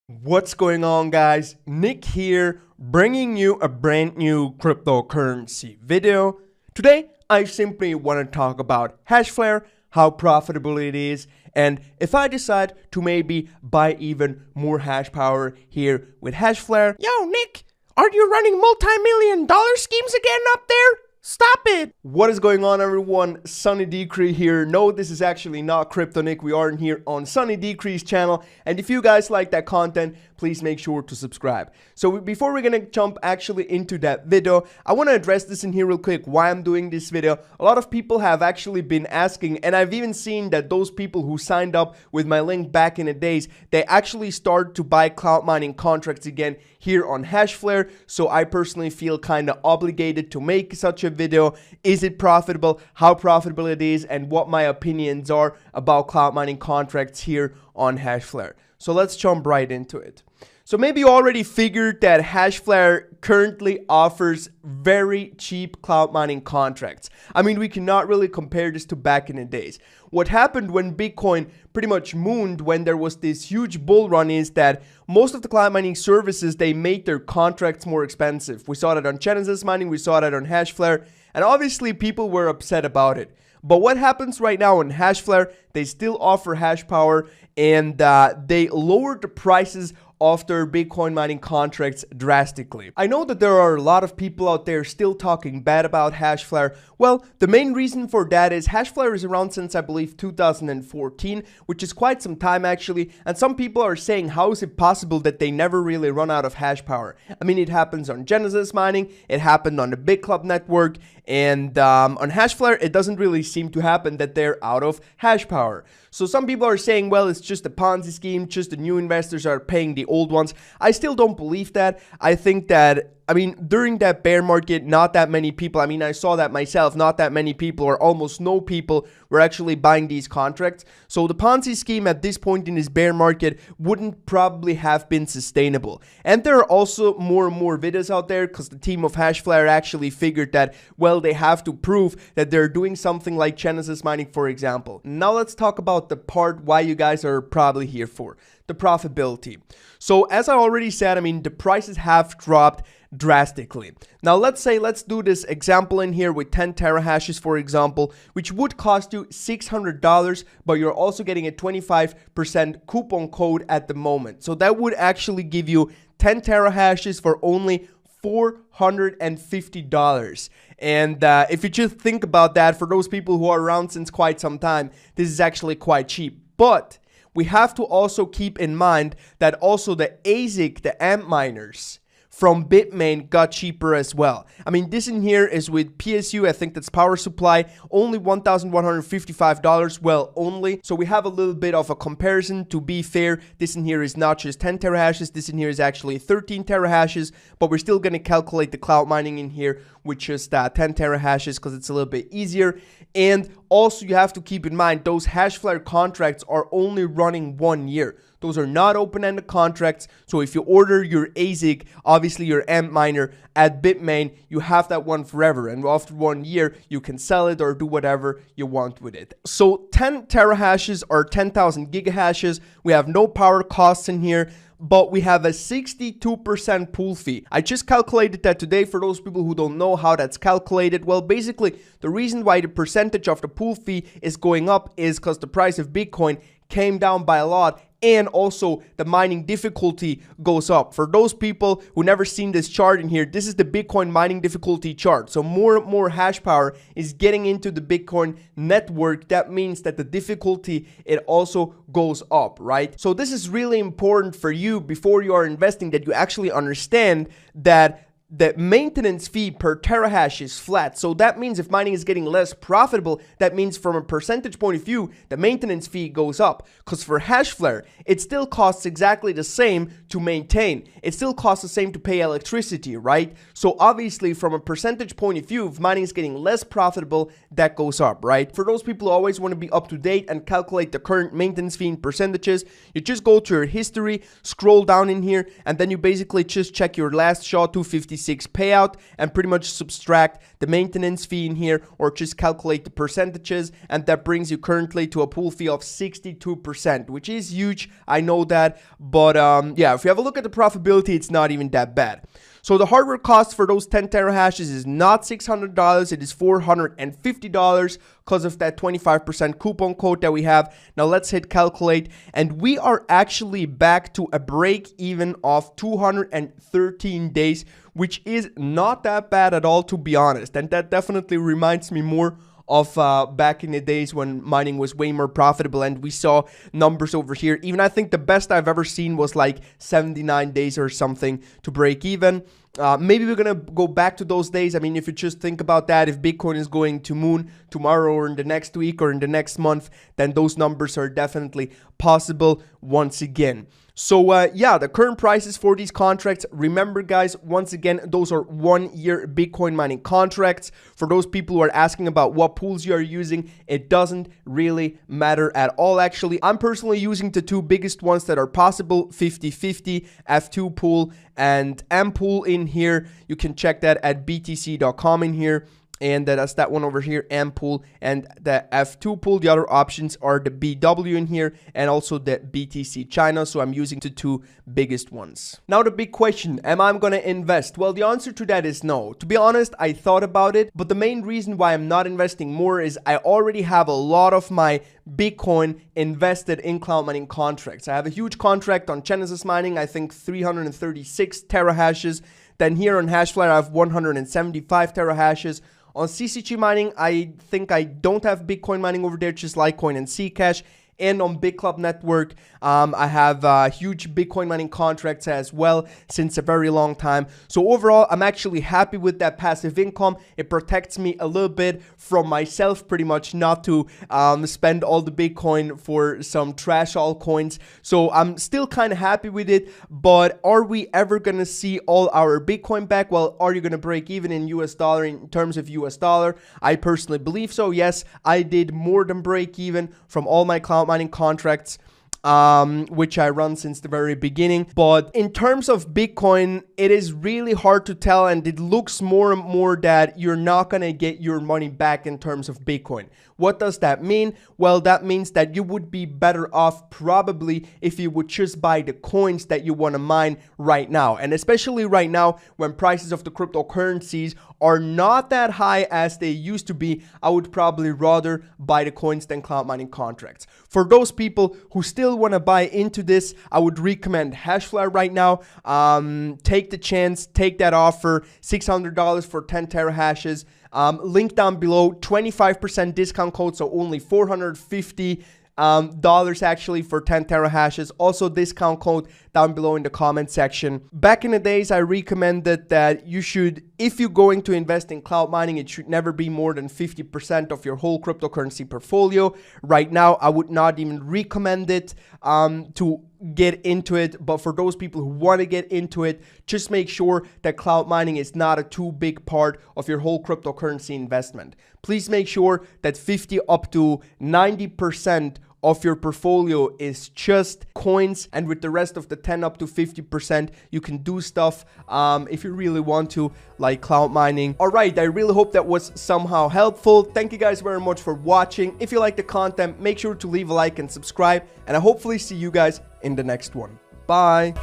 What's going on, guys? Nick here, bringing you a brand new cryptocurrency video. Today, I simply want to talk about Hashflare, how profitable it is, and if I decide to maybe buy even more hash power here with Hashflare. Yo, Nick, are you running multi-million-dollar schemes again up there? Stop it! What is going on, everyone? Sunny Decree here. No, this is actually not Crypto Nick. We are here on Sunny Decree's channel. And if you guys like that content, please make sure to subscribe. So before we're gonna jump actually into that video, I want to address this in here real quick, why I'm doing this video. A lot of people have actually been asking, and I've even seen that those people who signed up with my link back in the days, they actually start to buy cloud mining contracts again here on Hashflare. So I personally feel kind of obligated to make such a video. Is it profitable, how profitable it is, and what my opinions are about cloud mining contracts here on Hashflare. So let's jump right into it. So maybe you already figured that Hashflare currently offers very cheap cloud mining contracts. I mean, we cannot really compare this to back in the days. What happened when Bitcoin pretty much mooned, when there was this huge bull run, is that most of the cloud mining services, they made their contracts more expensive. We saw that on Genesis Mining, we saw that on Hashflare, and obviously people were upset about it. But what happens right now on Hashflare, they still offer hash power, and they lowered the prices of their Bitcoin mining contracts drastically. I know that there are a lot of people out there still talking bad about Hashflare. Well, the main reason for that is Hashflare is around since, I believe, 2014, which is quite some time actually, and some people are saying, how is it possible that they never really run out of hash power? I mean, it happens on Genesis Mining, it happened on the BitClub network, and on Hashflare, it doesn't really seem to happen that they're out of hash power. So some people are saying, well, it's just a Ponzi scheme, just the new investors are paying the old ones. I still don't believe that. I think that, I mean, during that bear market, not that many people, I mean, I saw that myself, not that many people or almost no people were actually buying these contracts. So the Ponzi scheme at this point in this bear market wouldn't probably have been sustainable. And there are also more and more videos out there because the team of Hashflare actually figured that, well, they have to prove that they're doing something like Genesis Mining, for example. Now let's talk about the part why you guys are probably here for, the profitability. So as I already said, I mean, the prices have dropped drastically. Now let's do this example in here with 10 terahashes, for example, which would cost you $600, but you're also getting a 25% coupon code at the moment. So that would actually give you 10 terahashes for only $450. And if you just think about that, for those people who are around since quite some time, this is actually quite cheap. But we have to also keep in mind that also the ASIC, the Antminers from Bitmain got cheaper as well. I mean, this in here is with PSU, I think that's power supply, only $1,155, well, only. So we have a little bit of a comparison. To be fair, this in here is not just 10 terahashes, this in here is actually 13 terahashes, but we're still gonna calculate the cloud mining in here with just 10 terahashes because it's a little bit easier. And also you have to keep in mind, those Hashflare contracts are only running 1 year. Those are not open-ended contracts. So if you order your ASIC, obviously your Antminer at Bitmain, you have that one forever. And after 1 year, you can sell it or do whatever you want with it. So 10 terahashes are 10,000 gigahashes. We have no power costs in here, but we have a 62% pool fee. I just calculated that today for those people who don't know how that's calculated. Well, basically, the reason why the percentage of the pool fee is going up is because the price of Bitcoin came down by a lot, and also the mining difficulty goes up. For those people who never seen this chart in here, this is the Bitcoin mining difficulty chart. So more and more hash power is getting into the Bitcoin network. That means that the difficulty, it also goes up, right? So this is really important for you before you are investing, that you actually understand that the maintenance fee per terahash is flat. So that means if mining is getting less profitable, that means from a percentage point of view, the maintenance fee goes up. Because for Hashflare, it still costs exactly the same to maintain. It still costs the same to pay electricity, right? So obviously from a percentage point of view, if mining is getting less profitable, that goes up, right? For those people who always want to be up to date and calculate the current maintenance fee in percentages, you just go to your history, scroll down in here, and then you basically just check your last SHA-256 56 payout and pretty much subtract the maintenance fee in here, or just calculate the percentages, and that brings you currently to a pool fee of 62%, which is huge, I know that, but yeah, if you have a look at the profitability, it's not even that bad. So the hardware cost for those 10 terahashes is not $600, it is $450 because of that 25% coupon code that we have. Now let's hit calculate, and we are actually back to a break even of 213 days, which is not that bad at all, to be honest. And that definitely reminds me more of back in the days when mining was way more profitable, and we saw numbers over here. Even I think the best I've ever seen was like 79 days or something to break even. Maybe we're gonna go back to those days. I mean, if you just think about that, if Bitcoin is going to moon tomorrow or in the next week or in the next month, then those numbers are definitely possible once again. So yeah, the current prices for these contracts, remember guys, once again, those are 1-year Bitcoin mining contracts. For those people who are asking about what pools you are using, it doesn't really matter at all actually. I'm personally using the two biggest ones that are possible, 50/50, F2 pool and M pool in here. You can check that at btc.com in here. And that's that one over here, M pool and the F2 pool. The other options are the BW in here and also the BTC China. So I'm using the two biggest ones. Now the big question, am I going to invest? Well, the answer to that is no. To be honest, I thought about it, but the main reason why I'm not investing more is I already have a lot of my Bitcoin invested in cloud mining contracts. I have a huge contract on Genesis Mining, I think 336 terahashes. Then here on Hashflare, I have 175 terahashes. On CCG mining, I think I don't have Bitcoin mining over there, just Litecoin and Zcash. And on BitClub Network, I have huge Bitcoin mining contracts as well since a very long time. So overall, I'm actually happy with that passive income. It protects me a little bit from myself, pretty much not to spend all the Bitcoin for some trash altcoins. So I'm still kind of happy with it, but are we ever going to see all our Bitcoin back? Well, are you going to break even in US dollar in terms of US dollar? I personally believe so. Yes, I did more than break even from all my cloud mining contracts, which I run since the very beginning. But in terms of Bitcoin, it is really hard to tell, and it looks more and more that you're not going to get your money back in terms of Bitcoin. What does that mean? Well, that means that you would be better off probably if you would just buy the coins that you want to mine right now. And especially right now when prices of the cryptocurrencies are not that high as they used to be, I would probably rather buy the coins than cloud mining contracts. For those people who still want to buy into this, I would recommend Hashflare right now. Take the chance, take that offer, $600 for 10 terahashes. Link down below, 25% discount code, so only $450 actually for 10 terahashes. Also discount code down below in the comment section. Back in the days, I recommended that you should, if you're going to invest in cloud mining, it should never be more than 50% of your whole cryptocurrency portfolio. Right now, I would not even recommend it to get into it, but for those people who want to get into it, just make sure that cloud mining is not a too big part of your whole cryptocurrency investment. Please make sure that 50 up to 90% of your portfolio is just coins, and with the rest of the 10 up to 50%, you can do stuff if you really want to, like cloud mining. All right, I really hope that was somehow helpful. Thank you guys very much for watching. If you like the content, make sure to leave a like and subscribe, and I hopefully see you guys in the next one. Bye.